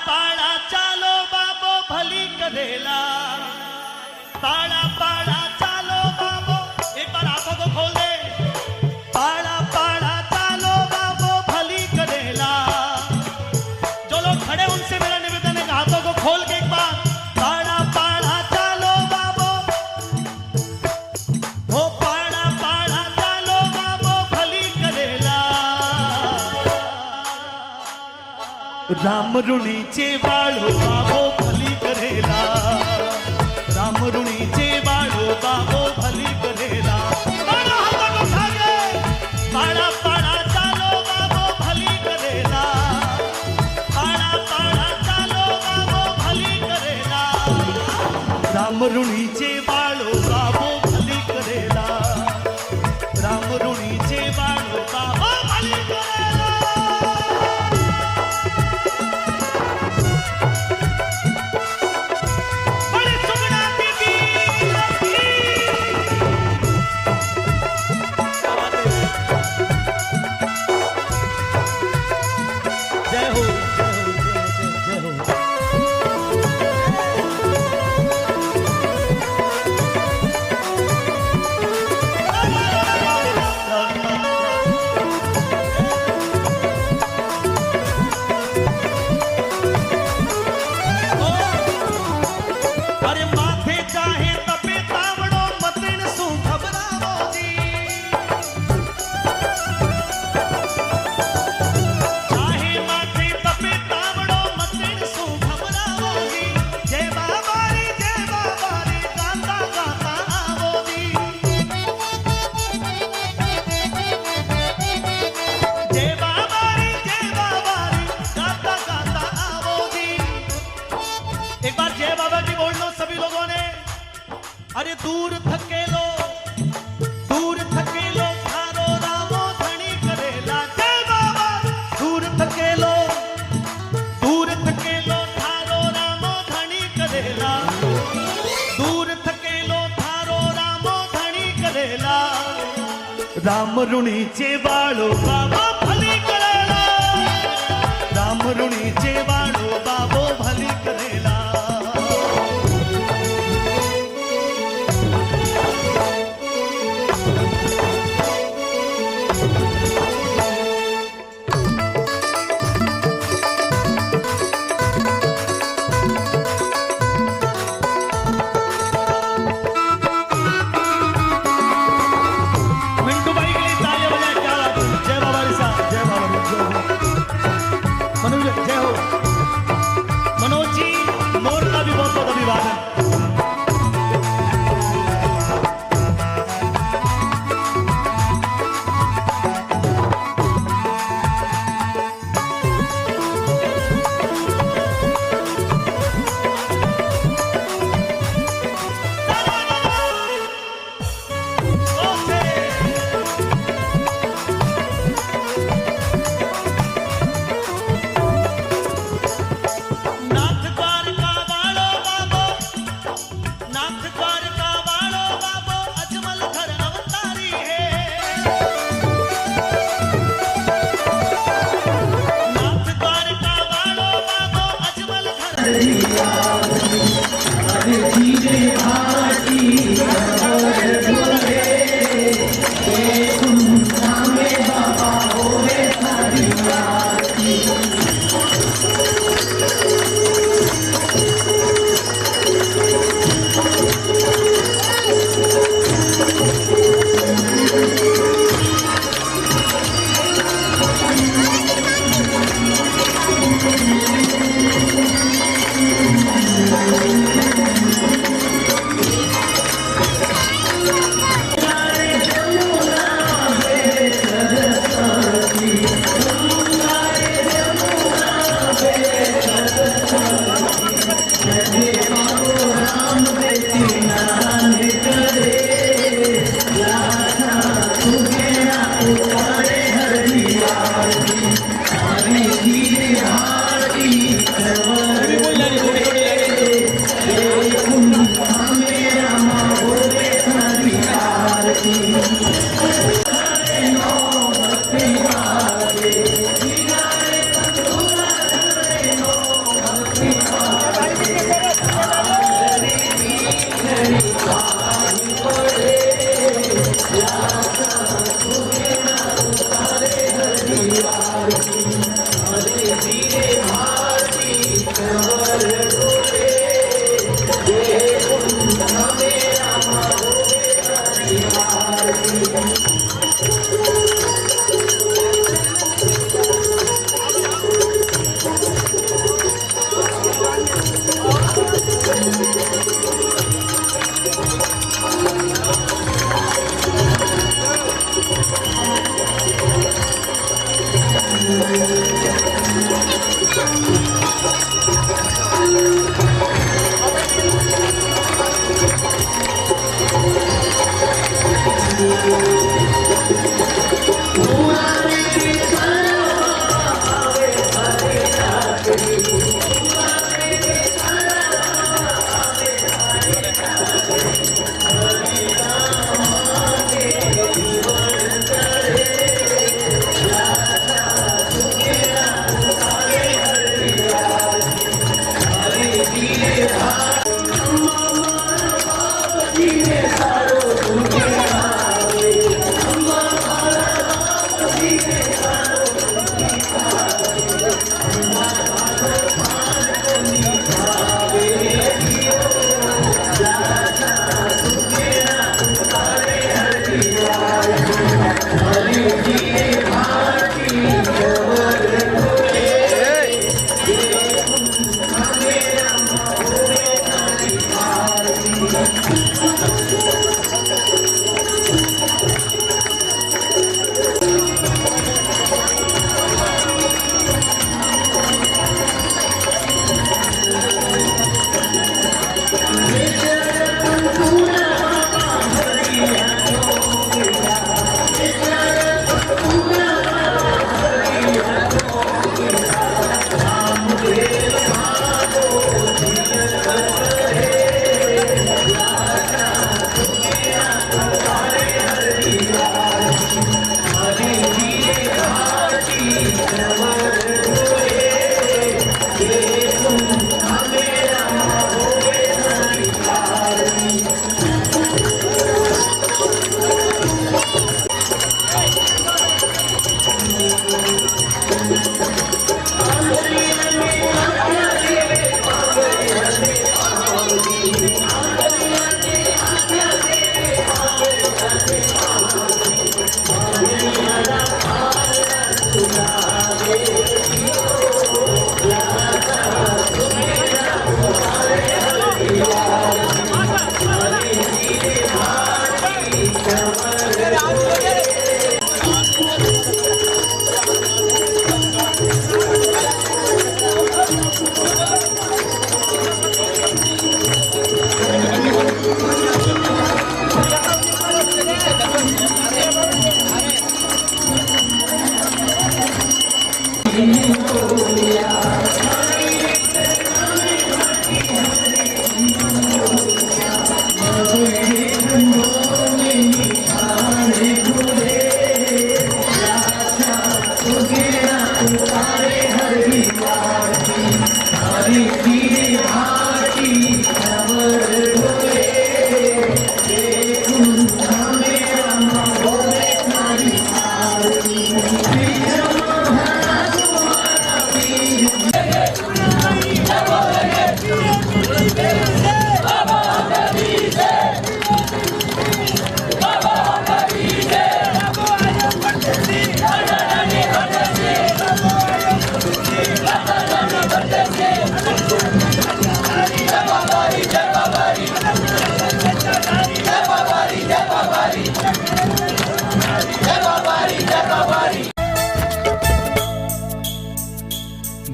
पाड़ा चालो बाबो भली करेला, पाड़ा पाड़ा चालो बाबो, एक बार आंखों को खोल दे। पाड़ा पाड़ा चालो बाबो भली करेला। जो लोग खड़े उनसे मेरा निवेदन है, हाथों को खोल के एक बार पाड़ा पाड़ा चालो बाबो, हो पाड़ा पाड़ा चालो बाबो भली करेला। राम ऋणीचे वाळो बाबो भली करेला, राम ऋणीचे वाळो बाबो भली करेला। पाड़ा हाथों को उठा के, पाड़ा पाड़ा चालो बाबो भली करेला, पाड़ा पाड़ा चालो बाबो भली करेला। राम ऋणीचे वाळो बाबो भली करेला, राम ऋणीचे वाळो बाबो भली करेला। बड़ी सुगना दीदी लक्ष्मी। जय हो जय हो जय हो जय हो। अरे माथे चाहे तपे तावड़ो मतिन सु घबरावो जी, चाहे माथे तपे तावड़ो मतिन सु घबरावो जी। जय बाबा रे गाता गाता आवो जी, जय बाबा रे गाता गाता आवो जी। एक बार जय बाबा की बोल लो सभी लोगों ने। अरे दूर थकेलो थारो रामो धनी करेला। जय बाबा। दूर थकेलो थारो रामो धनी करेला, दूर थकेलो थारो रामो धनी करेला। राम ऋणीचे वाळो बाबो भली करेला, राम ऋणीचे वाळो बाबो भली करेला। मिंटू भाई के लिए तालियां बजाएं, क्या बात है। जय बाबा रे साहब, जय बाबा रे, जय हो। मनोज जय हो। मनोज जी मोर का भी बहुत बहुत अभिवादन। नाथ द्वारका वाळो बाबो, नाथ द्वारका वाळो बाबो अजमल घर अवतारी है। नाथ द्वारका वाळो बाबो अजमल घर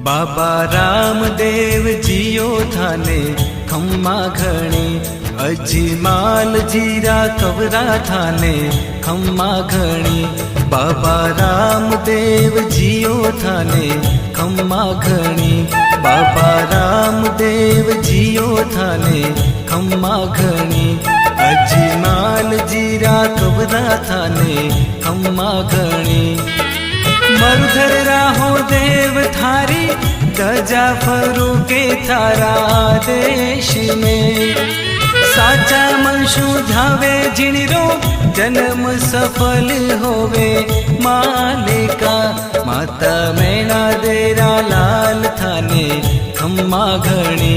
बाबा रामदेव जियो थाने खम्मा घणे अजमाल जीरा कवरा थाने खम्मा घणी बाबा रामदेव जियो थाने खम्मा घणी बाबा रामदेव जियो थाने खम्मा घणी अजमाल जीरा कवरा थाने खम्मा घणी मरुधर राहो देव थारी गजा फरू के थारा देश में साचा मनशु धावे जिणरो जन्म सफल होवे मालिका माता मैना देरा लाल थाने खम्मा घणी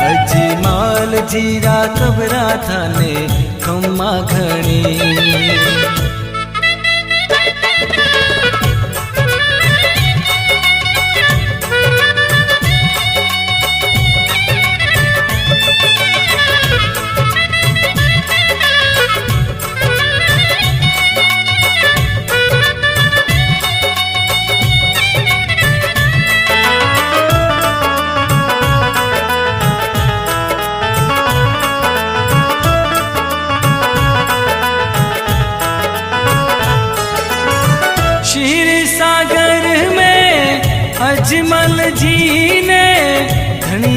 अजमाल जीरा कबरा थाने खम्मा घणी।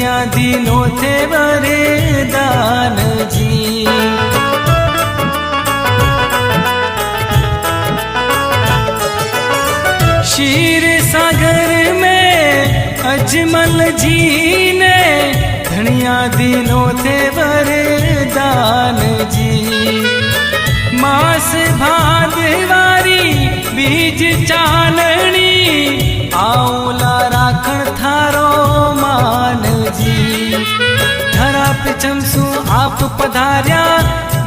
धनिया दीनो थे वरदान जी। क्षीर सागर में अजमल जी ने धनिया दीनो थे वरदान जी। मास भादवारी बीज चानणी आउला राखण थारो मान जी। धरा पे चमसू आप पधार्या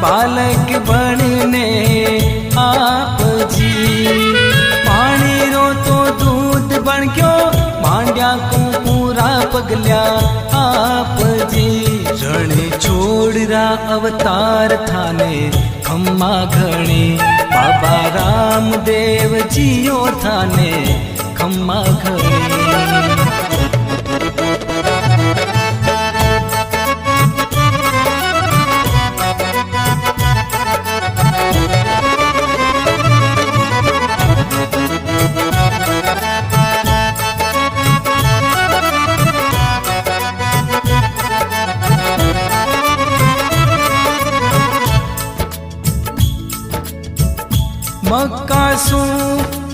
बालक बनने आप जी। पानी रो तो दूध बन गयो मांड्या को पूरा पगल्या आप जी। रण छोड़रा अवतार थाने खम्मा घणी बाबा रामदेव जियो थाने खम्मा घणी। मक्कासू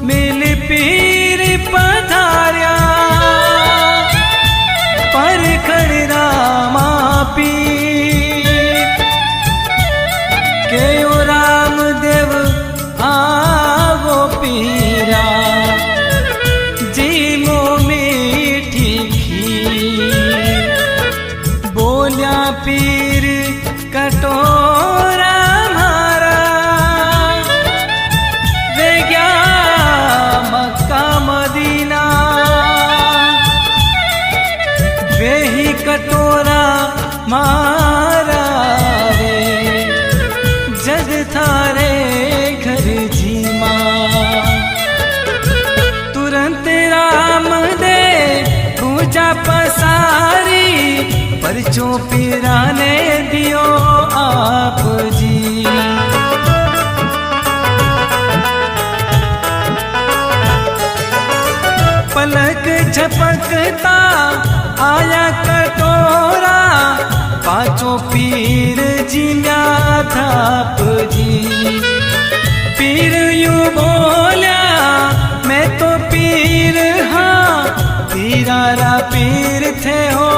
मिल पीर पधार्या परखड़ रामा पीर के ओ रामदेव आवो पीरा जीमो मीठी खीर। बोल्या पीर कटोरा कटोरा मारा रे जग थारे घर जी माँ। तुरंत राम दे पूजा पसारी परचो पिराने दियो आप जी। पलक झपकता आया कटोरा पांचों पीर जिम्या थाप जी। पीर यू बोल्या मैं तो पीर हाँ पीरारा पीर थे हो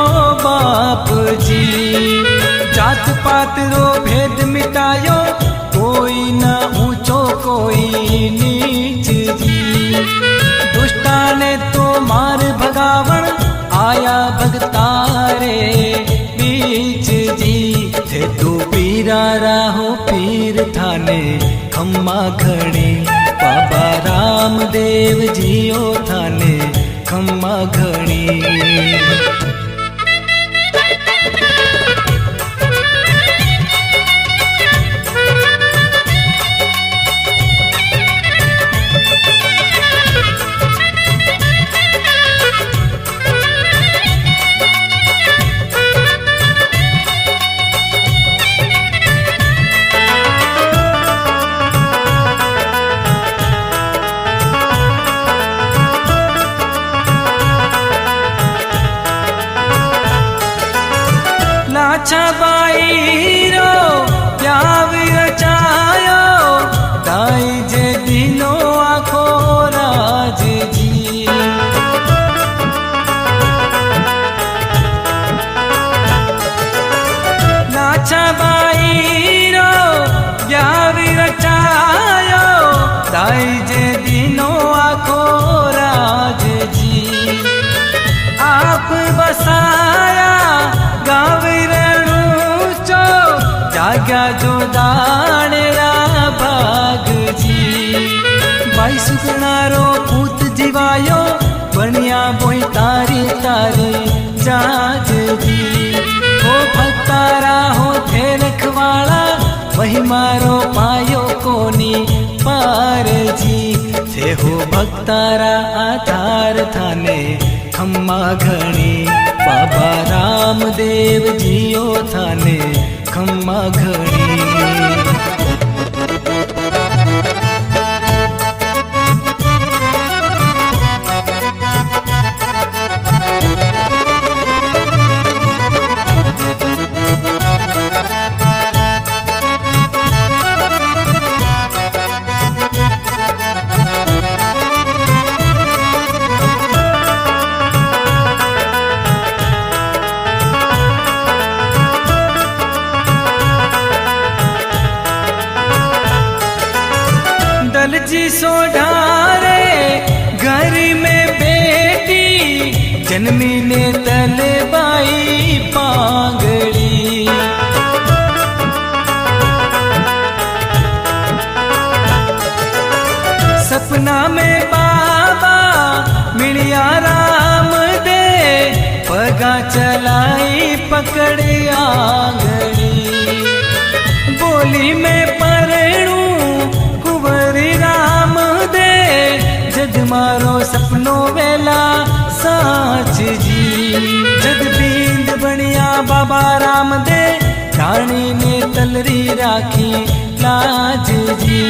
बाप जी। जात पात रो भेद मिटायो कोई न ऊंचो कोई नीच जी। दुष्टा ने तो मार भगावन आया भगतारे बीच जी। थे तू पीरा राहो पीर थाने खम्मा घणी बाबा रामदेव जियो थाने खम्मा घणी। लाछा बाई रो प्याव रचायो दाई जे दिनो आखो राज जी। लाछा बाई रो प्याव रचायो दाई जे दिनो आखो राज जी। आप बसाया गाँव जाग्या जो दाणेरा भाग जी। बाई सुगणारो पूत जीवायो बनिया बोई तारी तारी जाज जी। हो भक्तारा हो थे रखवाड़ा वही मारो पायो कोनी पार जी। थे हो भक्तारा आधार थाने खम्मा घणी बाबा रामदेव जियो थाने खम्मा घणी। चलाई पकड़े आंगली, बोली में परणू कुंवरी राम दे, जद मारो सपनो वेला साच जी। जद बींद बनिया बाबा राम दे, रानी ने तलरी राखी लाज जी।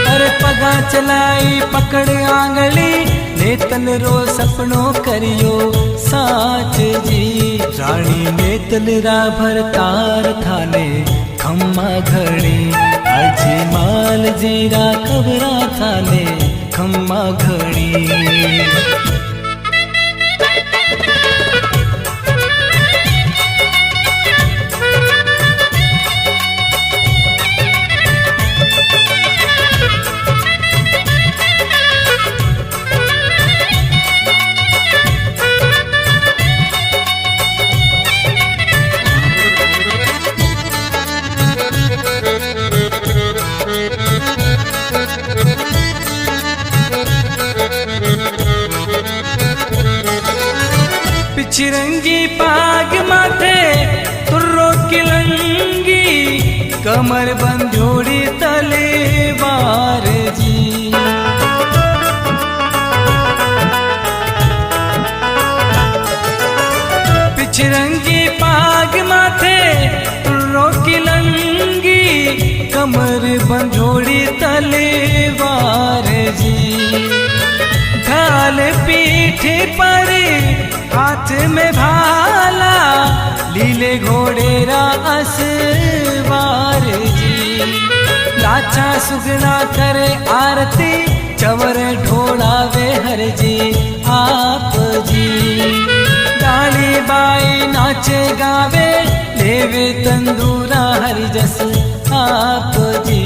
अरे पगा चलाई पकड़ आंगली, ने तलरो सपनो करियो साच जी। रानी ने तलरा भरतार थाने खम्मा घड़ी, अजी माल जीरा कबरा थाने खम्मा घड़ी। पिछरंगी पाग माथे तुर्रो किलंगी, कमर बंधोड़ी तलेवार जी। पिछरंगी पाग माथे तुर्रो किलंगी, कमर बंधोड़ी तलेवार जी। ढाल पीठ पर हाथ में भाला, लीले घोड़े रा असवार जी। लाछा सुगना करे आरती, चवर ढोलावे हर जी आप जी। डाली बाई नाचे गावे, लेवे तंदूरा हरि जस आप जी।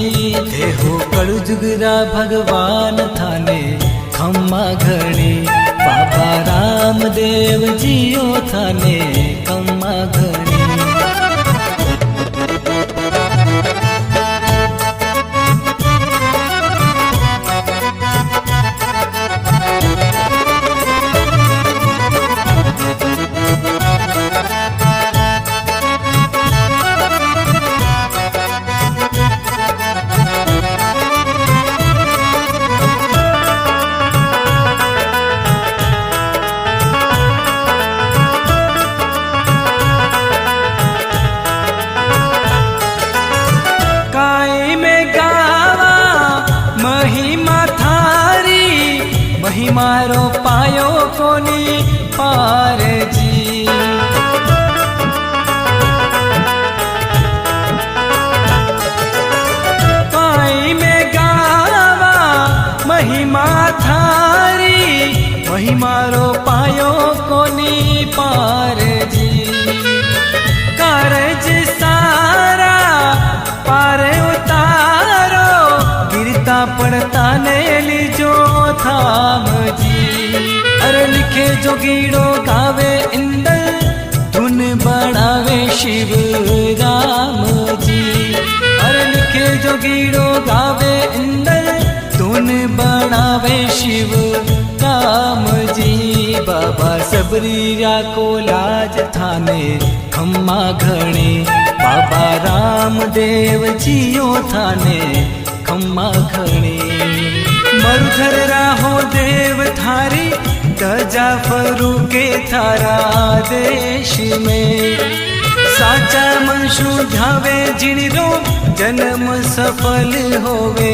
देहो कड़ु जुगरा भगवान थाने खम्मा घड़ी, बाबा रामदेव जियो थाने खम्मा घड़ी। महिमारो पायो कोनी पार जी। पाई में गावा महिमा थारी, महिमारो पायो कोनी पार जी। कारज सारा पार उतारो, गिरता पड़ता ने लीजो थाम जी। अरे लिखे जोगीड़ो गावे इंदर, धुन बढ़ावे शिव राम जी। अरे लिखे जोगीड़ो गावे इंदर, धुन बढ़ावे शिव राम जी। बाबा सबरीरा को लाज थाने खम्मा घड़ी, बाबा रामदेव जियो थाने खम्मा घड़ी। मरुधर राहो देव थारी, गजा फरूके थारा देश में। साचा मनशु ध्यावे जिणिरो, जन्म सफल होवे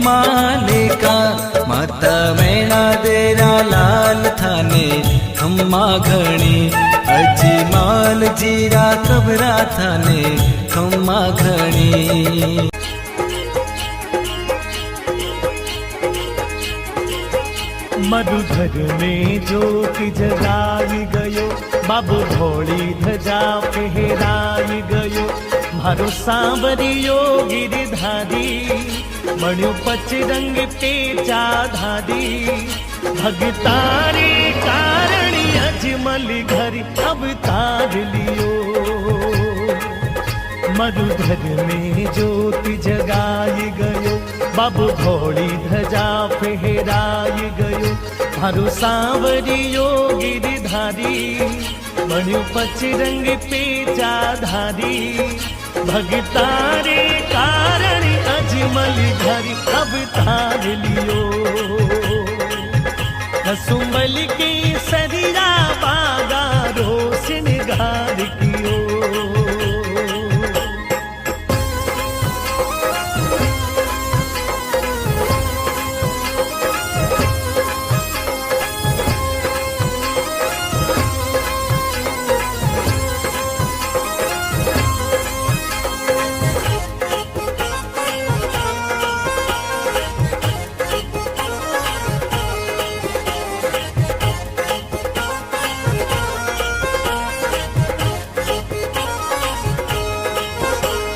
मालिका। माता मैना देरा लाल थाने खम्मा घड़ी, अजी माल जीरा कबरा थाने खम्मा घड़ी। मधुधर में ज्योति जगाई गयो, बाबू भोली धजा फहराई गयो। मारो सांवरियो गिरधारी, मणियो पचरंग पेचा धारी। भगतारी कारणी अजमल घरी अवतार लियो। मधुधर में ज्योति जगाई गयो, बाबू भोली धजा फहराई गयो। मारो सांवरियो गिरधारी, बण्यो पचरंग पेचा धारी भगतारे कारण अजमल धारी अवतार लियो कसुंबल के सरिया बागारो सिंगार कियो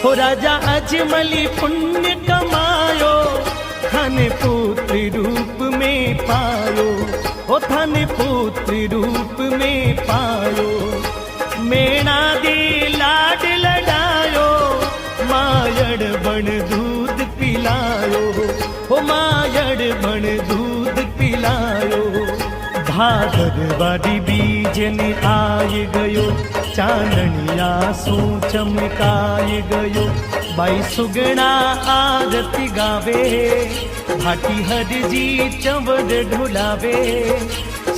हो राजा अजमली पुण्य कमायो थाने पुत्र रूप में पायो हो थाने पुत्र रूप में पायो मेणा दे लाड लडायो मायड़ बण दूध पिलायो हो मायड़ बण दूध पिलायो भादरवादी बीजन आय गयो चांदनिया सो चमकाय गयो बाई सुगणा आरती गावे भाटी हरजी चवड़ ढुलावे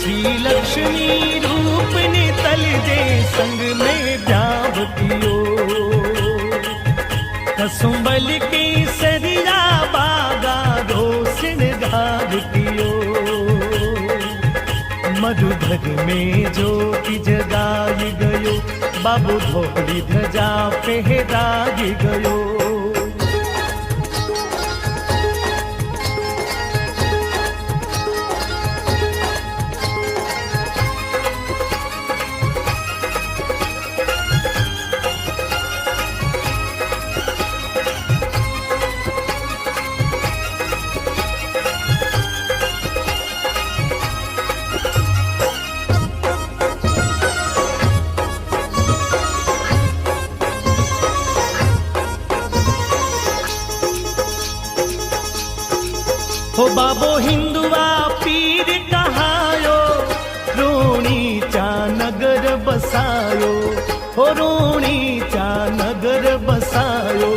श्री लक्ष्मी रूप ने तल दे संग में ब्यावतियो कसुंबल के सरिया बागा रो सिंगार कियो मधुधर में ज्योति जगाई गयो बाबू धोली ध्वजा फहराई गयो हो बाबो हिंदुआ पीर कहायो रोणी चा नगर बसायो हो रोणी चा नगर बसायो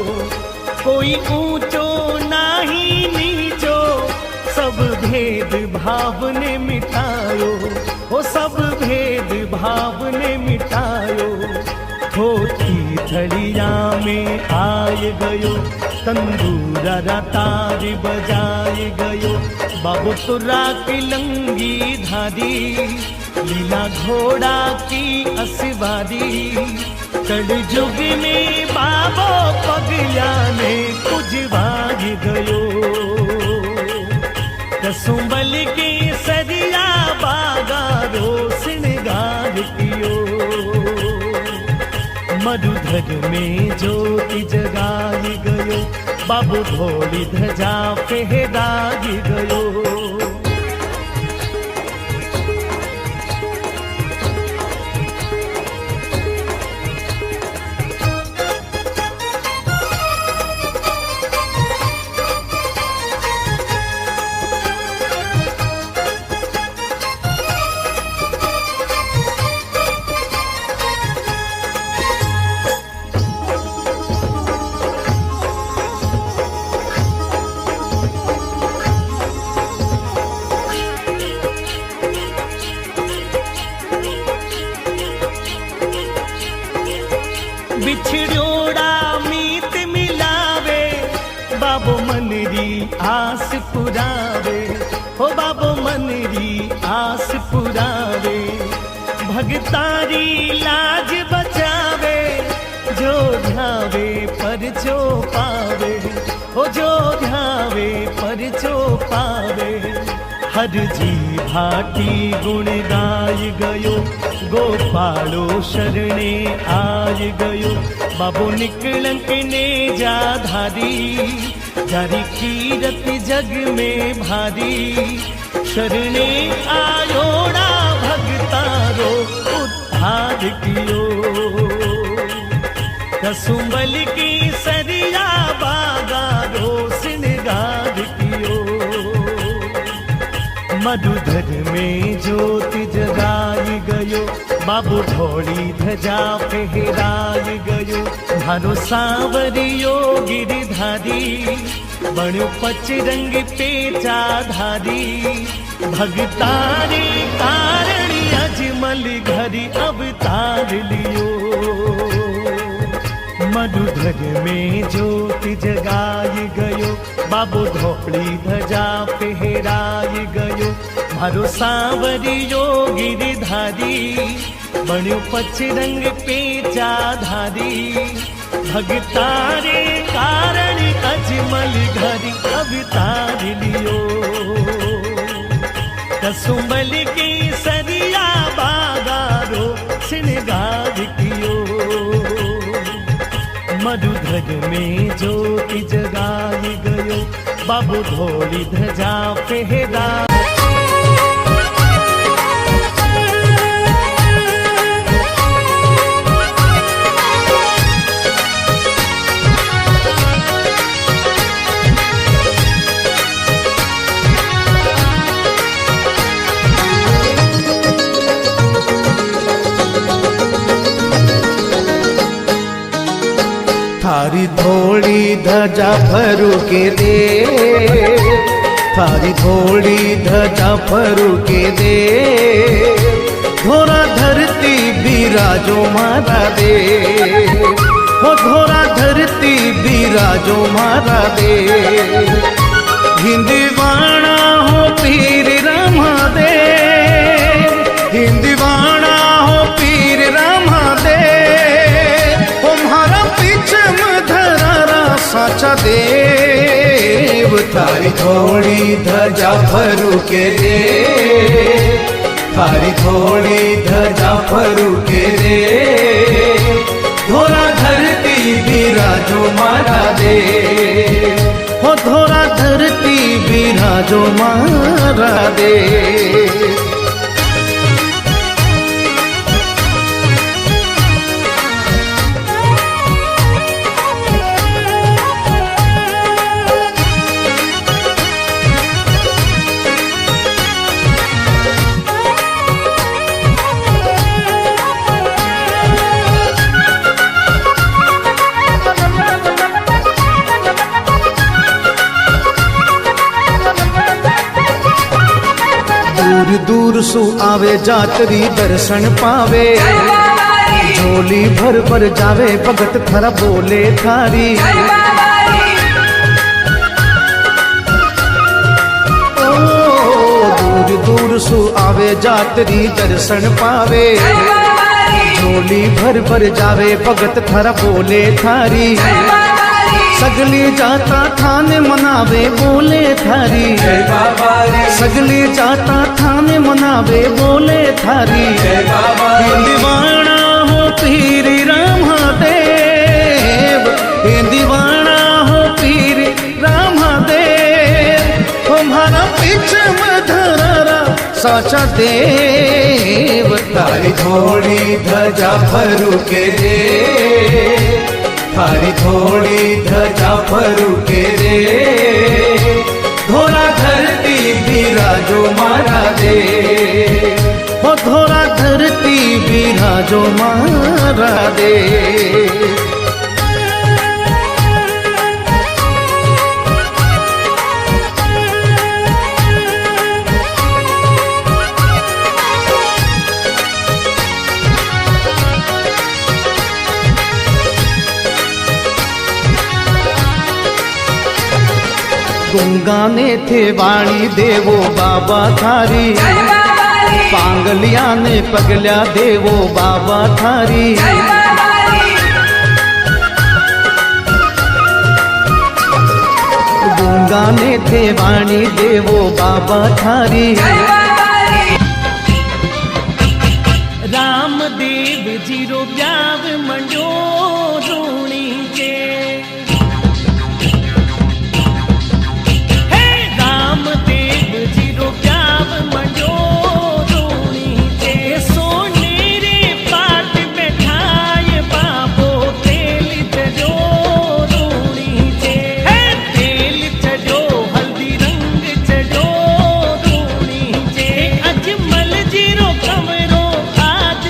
कोई ऊंचो नाही नीचो सब भेद भाव ने मिटायो हो सब भेद भाव ने मिटायो होती थड़िया में आय गयो तंदूरा तार बजाए गयो बाबू तुरा की लंगी धारी लीला घोड़ा की असवारी कल युग में बाबो पगला ने कुछ भाग गयो कसुंबल के सरिया बागा रो सिंगार कियो मधुधर में ज्योति जगाई गयो बाबू धोली ध्वजा फहराई गयो बिछड़ोड़ा मीत मिलावे बाबो मनरी आस पुरावे हो बाबो मनरी आस पुरावे भगतारी लाज बचावे जो ध्यावे पर जो पावे हो जो ध्यावे पर जो पावे हर जी भाटी गुण गाय गयो गोपालो शरणे आय गयो बाबू निकलंक ने जा धारी जारी कीरत जग में भारी शरणे आयोड़ा भगतारो उद्धार कियो कसुंबल की सरिया बागारो सिंगार कियो मधुधर में ज्योति जगाई गयो बाबू ढोली धजा फहराई गयो मारो सांवरियो गिरधारी बण्यो पचरंग पेचाधारी भगतारे कारणी अजमल घरी अवतार लियो मधुधर में ज्योति जगाई गयो बाबू ढोली धजा फहराई गयो मारो सांवरियो गिरधारी बण्यो पचरंग पेचाधारी भगतारे कारण अजमल घरी अवतार लियो कसुमल के सरिया बागारो श्रृंगार कियो मधुधर में ज्योति जगाई गयो बाबू ढोली धजा फहरा थारी थोड़ी धजा फरू के दे थारी थोड़ी धजा फरू के दे घोरा धरती बिराजो मारा दे हो घोरा धरती बिराजो मारा दे हिंदीवाणा हो पीर रामा दे हिंदीवाणा हो पीर रामा दे साचा देव थारी थोड़ी धजा फरू के दे थारी थोड़ी धजा फरू के दे धोरा धरती बिराजो मारा दे हो धोरा धरती बिराजो मारा दे दूर दूर सु आवे जातरी दर्शन पावे झोली भर भर जावे भगत थरा बोले थारी ओ दूर दूर सु आवे जातरी दर्शन पावे झोली भर भर जावे भगत थरा बोले थारी सगली जाता थाने मनावे बोले थारी सगली जाता थाने मनावे बोले थारी हिंदीवाणा हो पीर रामा देव हिंदीवाणा हो पीर रामा देव हमारा पीछ मधरा साचा देव तारी थोड़ी धजा फरू के दे थारी थोड़ी धजा फरू के दे धोरा धरती बिराजो मारा दे हो धोरा धरती बिराजो मारा दे गुंगाने थे वाणी देवो बाबा थारी पांगलिया ने पगल्या देवो बाबा थारी गुंगाने थे वाणी देवो बाबा थारी रामदेव जीरो ब्याव मंडो रूणी के रामदेव जीरो ब्याव मंडो रूणी के सोनेरे पाट बैठाए बाबो तेल चजो रूणी के तेल चजो हल्दी रंग चजो रूणी के अजमल जीरो कमरो आज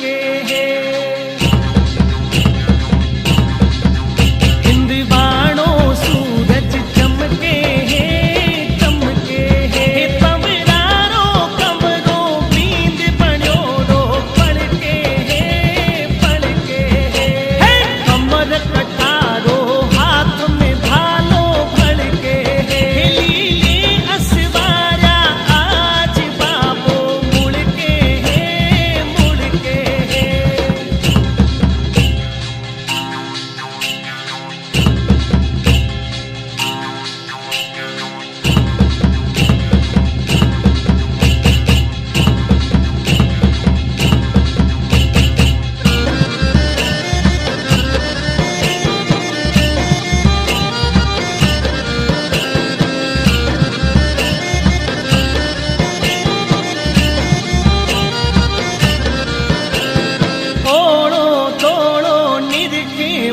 के है हिंदवाणो सूरज चमके है तमरारो कमरो बींद बण्यो रो पड़के है कमर कटारो हाथ में भालो भड़के है लीले असवारा आज बाबो मुड़के है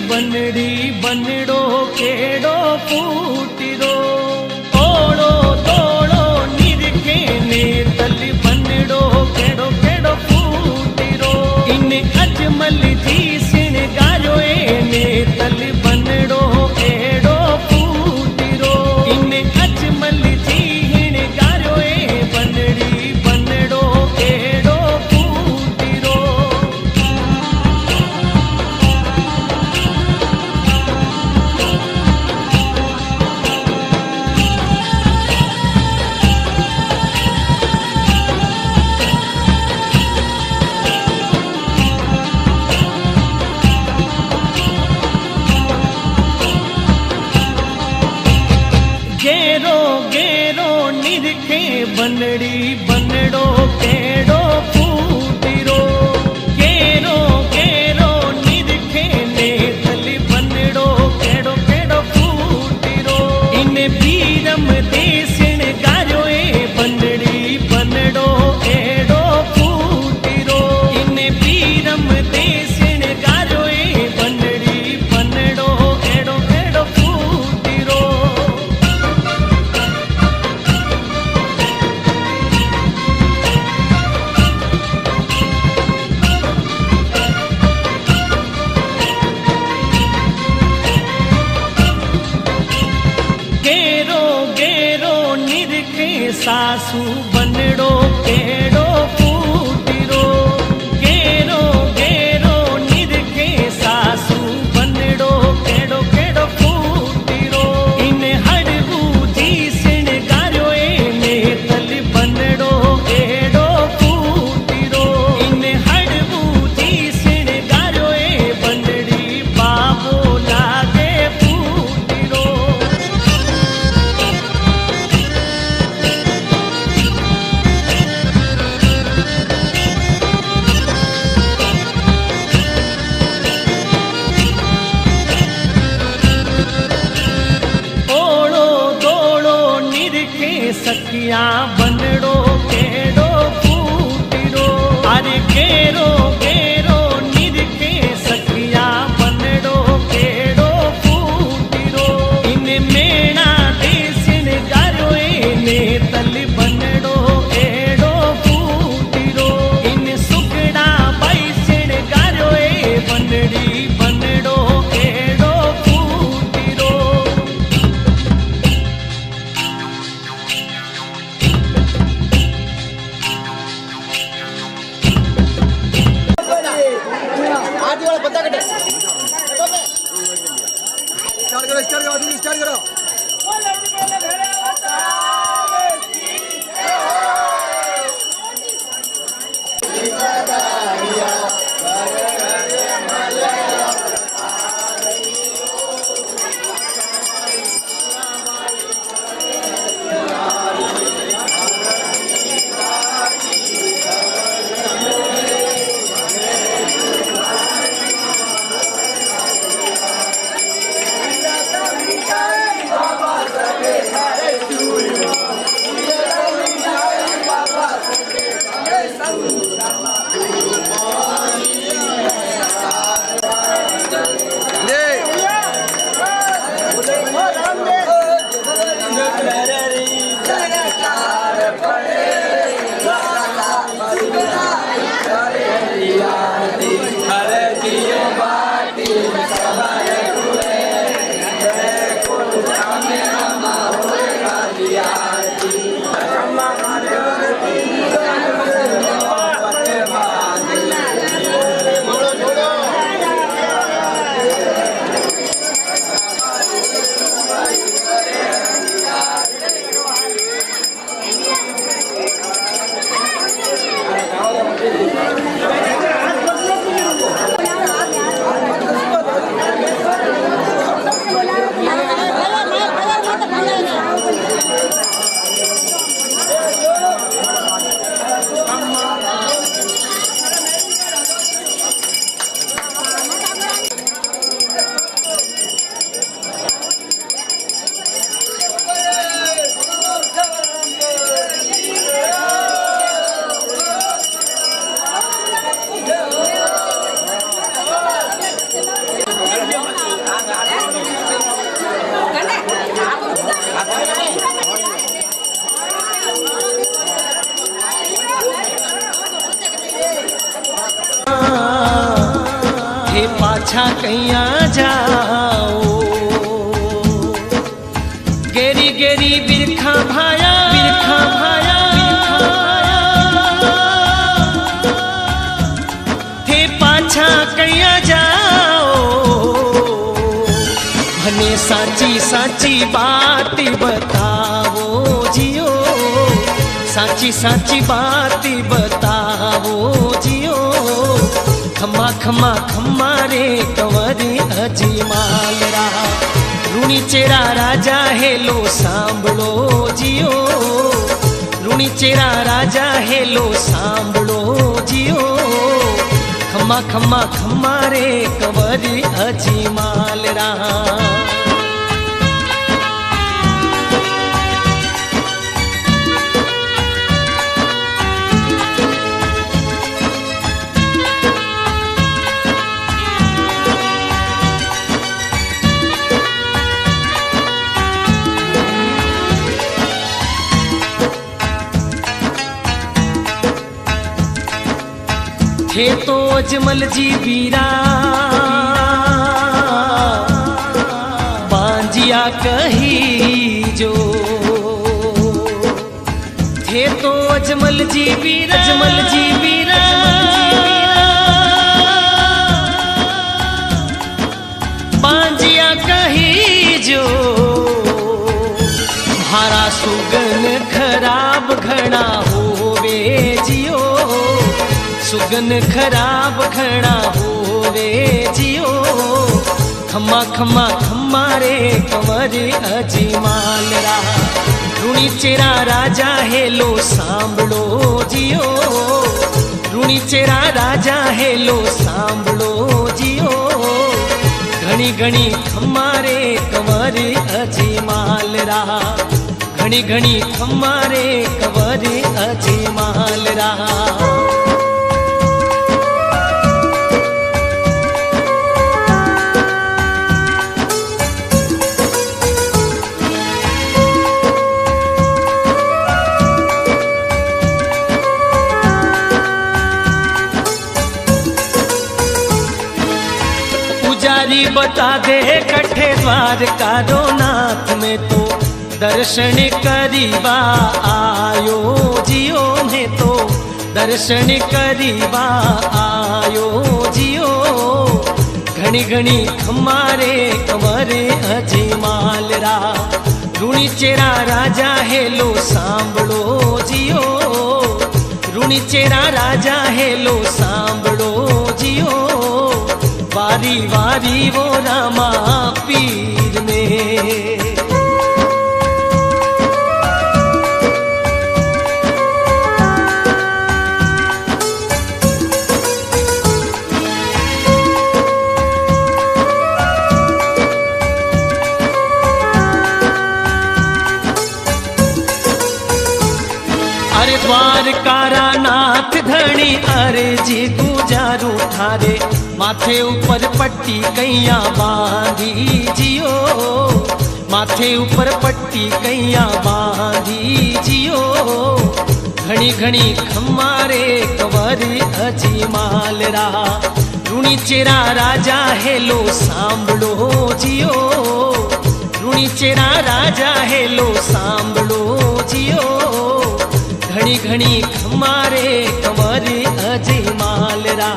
बनड़ी बनड़ो केड़ो फूटिरो ओड़ो तोड़ो निरखे ने तली बनड़ो केड़ो केड़ो फूटिरो इन अजमल जी सिणगारो ने तली बनड़ो केड़ो फूटिरो इन अजमल जी हिणगारो बनड़ी बनड़ो केड़ो फूटिरो गेरो गेरो निरखे बनड़ी बनड़ो केड़ो फूटिरो गेरो गेरो निरखे ने तली बनड़ो केड़ो केड़ो फूटिरो इन बीरम देसिण गारो बनड़ी बनड़ो केड़ो फूटिरो इन बीरम देसिण गारो बनड़ी बनड़ो केड़ो केड़ो फूटिरो गेरो गेरो निरखे सासू बनड़ो केड़ो फूटिरो गेरो गेरो निरखे सासू बनड़ो केड़ो केड़ो फूटिरो इन हड़गू जी सिणगारो ने तली बनड़ो केड़ो फूटिरो इन हड़गू जी सिणगारो बनड़ी बाबो लागे फूटिरो सखिया बनड़ो केड़ो फूटिरो अरे गेरो गेरो निरखे सखिया बनड़ो केड़ो फूटिरो इन मेणा देसिण गारो ने तली बनड़ो केड़ो फूटिरो इन सुगड़ा बैसिण गारो बनड़ी बनड़ो केड़ो फूटिरो पाछा कैया जाओ। गेरी गेरी बिरखा भाया, बिरखा भाया, थे पाछा कैया जाओ। भने साची साची बात बताओ जियो, साची साची बात बताओ जियो। खम्मा खम्मा खम्मा रे कंवरी अजीमाल रा, रूणी चेरा राजा हेलो सांभळो जियो। रूणी चेरा राजा हेलो सांभळो जियो। खम्मा खम्मा खम्मा रे कंवरी अजीमाल रा। थे तो अजमल जी बीरा, बांजिया कही जो। थे तो अजमल जी बीरा, अजमल जी बीरा, बांजिया कही जो। भारा सुगन खराब घना होवे जियो, सुगन खराब घना होवे जियो। खम्मा खम्मा खम्मा रे कंवरी अजीमाल रा, रूणी चेरा राजा हेलो सांभळो जियो। रूणी चेरा राजा हेलो सांभळो जियो। घणी घणी खम्मा रे कंवरी अजीमाल रा, घणी घणी खम्मा रे कंवरी अजीमाल रा। पुजारी बता दे कठे द्वारकारो नाथ में तो दर्शन करीबा आयो जियो। में तो दर्शन करीबा आयो जियो। घणी घणी खम्मा रे कंवरी अजीमाल रा, रूणी चेरा राजा हेलो सांभळो जियो। रूणी चेरा राजा हेलो सांभळो जियो। वारी वारी वो रामा पीर में, अरे द्वारकारा नाथ धणी अर्जी गुजारू थारे। माथे ऊपर पट्टी कैया बांधी जियो, माथे ऊपर पट्टी कैया बांधी जियो। घणी घणी खम्मा रे कंवरी अजीमाल रा, रूणी चेरा राजा हेलो सांभळो जियो। रूणी चेरा राजा हेलो सांभळो जियो। घणी घणी खम्मा रे कंवरी अजीमाल रा।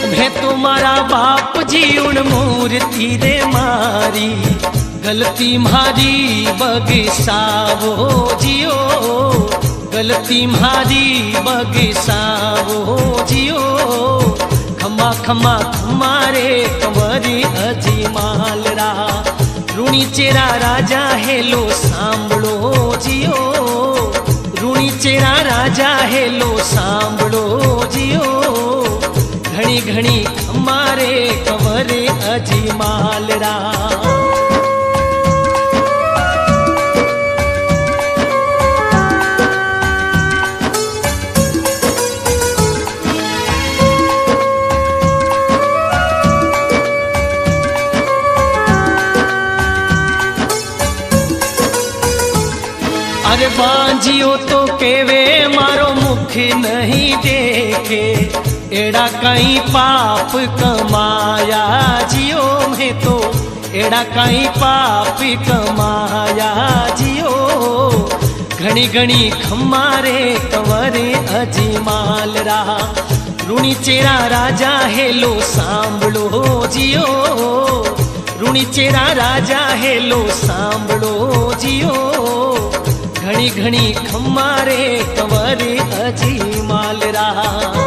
मैं तुम्हारा बाप जी उन मूर्ति रे मारी, गलती म्हारी बगसावो जियो। गलती म्हारी बगसावो जियो। खम्मा खम्मा खम्मा रे कंवरी अजीमाल रा, रूणी चेरा राजा हेलो सांभळो जियो। रूणी चेरा राजा हेलो सांभळो जियो। घणी घणी खम्मा रे कंवरी अजीमाल रा। बांजियो तो केवे मारो मुख नहीं देखे, एड़ा कहीं पाप कमाया जियो में तो, एड़ा कहीं पाप कमाया जियो। घणी घणी खमारे कंवरे अजमाल रहा, ऋणी चेरा राजा हेलो सांभळो जियो, ऋणी चेरा राजा हेलो सांभळो जियो। घणी घणी खमारे कंवरे अजमाल रहा।